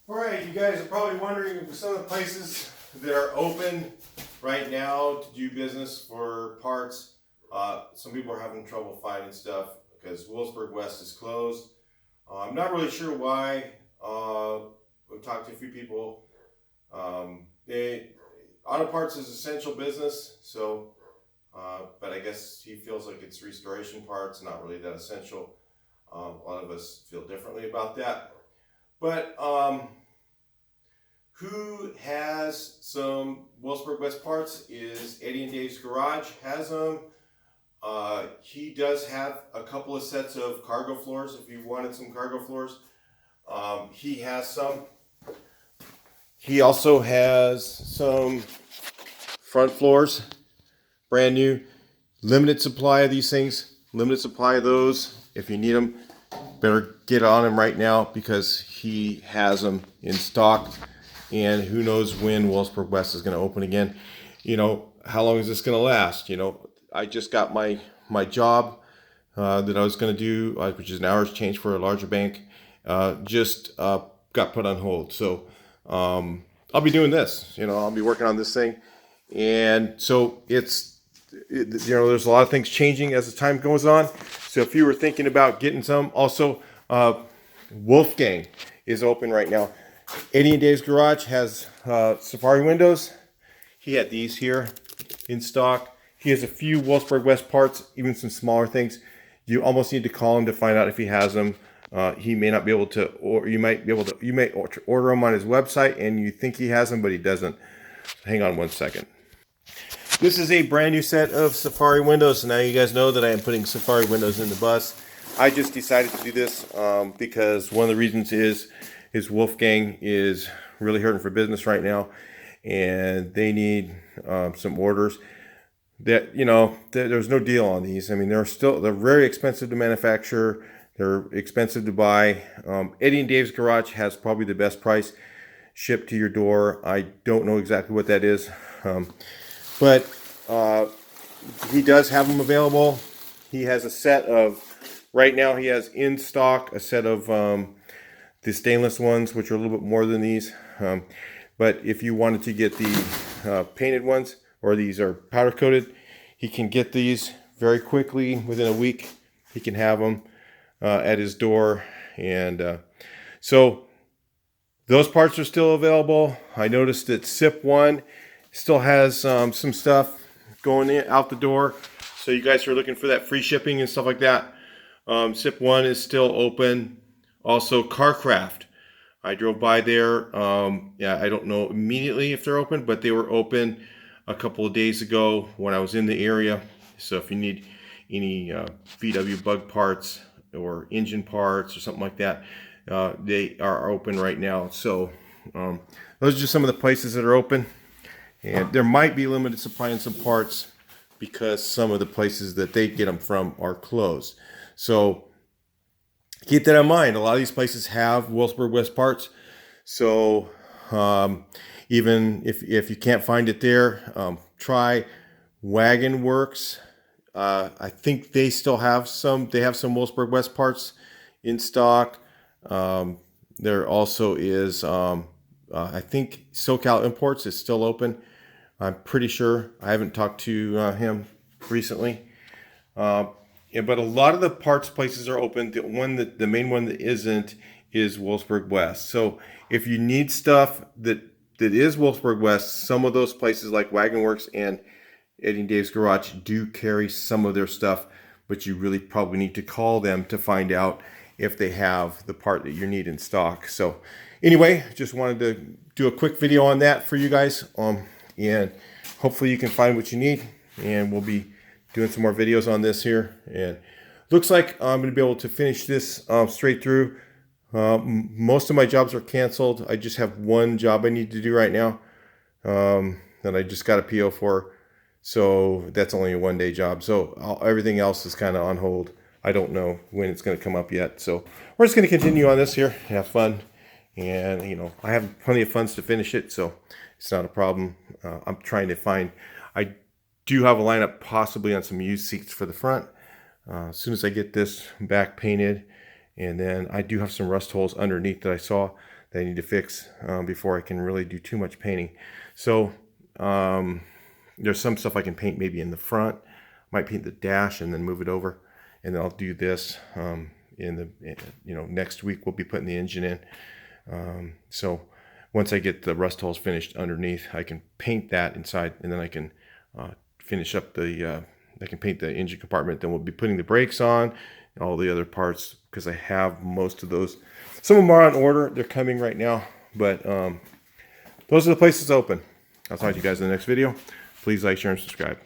All right, you guys are probably wondering some of the places that are open right now to do business for parts. Some people are having trouble finding stuff because Williamsburg West is closed. I'm not really sure why. We've talked to a few people. Auto parts is essential business, so but I guess he feels like it's restoration parts, not really that essential. A lot of us feel differently about that. But who has some Williamsburg West parts is Eddie and Dave's Garage has them. He does have a couple of sets of cargo floors if you wanted some cargo floors. He has some. He also has some front floors, brand new. Limited supply of these things, limited supply of those. If you need them, better get on him right now because he has them in stock. And who knows when Williamsburg West is going to open again. You know, how long is this going to last? You know, I just got my job that I was going to do, which is an hour's change for a larger bank, just got put on hold. So I'll be doing this. You know, I'll be working on this thing. And so there's a lot of things changing as the time goes on. So if you were thinking about getting some, also Wolfgang is open right now. Eddie and Dave's Garage has Safari windows. He had these here in stock. He has a few Williamsburg West parts, even some smaller things. You almost need to call him to find out if he has them. He may not be able to, or you may order them on his website and you think he has them, but he doesn't. Hang on one second. This is a brand new set of Safari windows. So now you guys know that I am putting Safari windows in the bus. I just decided to do this because one of the reasons is Wolfgang is really hurting for business right now, and they need some orders. That there's no deal on these. I mean, they're very expensive to manufacture. They're expensive to buy. Eddie and Dave's Garage has probably the best price shipped to your door. I don't know exactly what that is. But he does have them available. He has a set of, right now he has in stock a set of the stainless ones, which are a little bit more than these. But if you wanted to get the painted ones, or these are powder coated, he can get these very quickly. Within a week, he can have them at his door. And so those parts are still available. I noticed that SIP 1 still has some stuff going out the door. So you guys are looking for that free shipping and stuff like that. SIP 1 is still open. Also Carcraft. I drove by there. Yeah, I don't know immediately if they're open, but they were open a couple of days ago when I was in the area. So if you need any VW bug parts or engine parts or something like that, they are open right now. So those are just some of the places that are open. And there might be limited supply in some parts because some of the places that they get them from are closed. So keep that in mind. A lot of these places have Williamsburg West parts. So even if you can't find it there, try Wagon Works. I think they still have some. They have some Williamsburg West parts in stock. There also is, I think SoCal Imports is still open. I'm pretty sure. I haven't talked to him recently. Yeah, but a lot of the parts places are open. The main one that isn't is Williamsburg West. So if you need stuff that is Williamsburg West, some of those places like Wagon Works and Eddie and Dave's Garage do carry some of their stuff, but you really probably need to call them to find out if they have the part that you need in stock. So anyway, just wanted to do a quick video on that for you guys. And hopefully you can find what you need, and we'll be doing some more videos on this here. And looks like I'm going to be able to finish this straight through. Most of my jobs are canceled. I just have one job I need to do right now that I just got a PO for. So that's only a one-day job. So everything else is kind of on hold. I don't know when it's going to come up yet. So we're just going to continue on this here, have fun. And, I have plenty of funds to finish it, so it's not a problem. I'm trying to find, I do have a lineup possibly on some used seats for the front. As soon as I get this back painted, and then I do have some rust holes underneath that I saw that I need to fix before I can really do too much painting. So there's some stuff I can paint maybe in the front. Might paint the dash and then move it over, and then I'll do this next week. We'll be putting the engine in. So once I get the rust holes finished underneath, I can paint that inside, and then I can finish up I can paint the engine compartment. Then we'll be putting the brakes on, all the other parts, because I have most of those. Some of them are on order. They're coming right now, but those are the places open. I'll talk to you guys in the next video. Please like, share, and subscribe.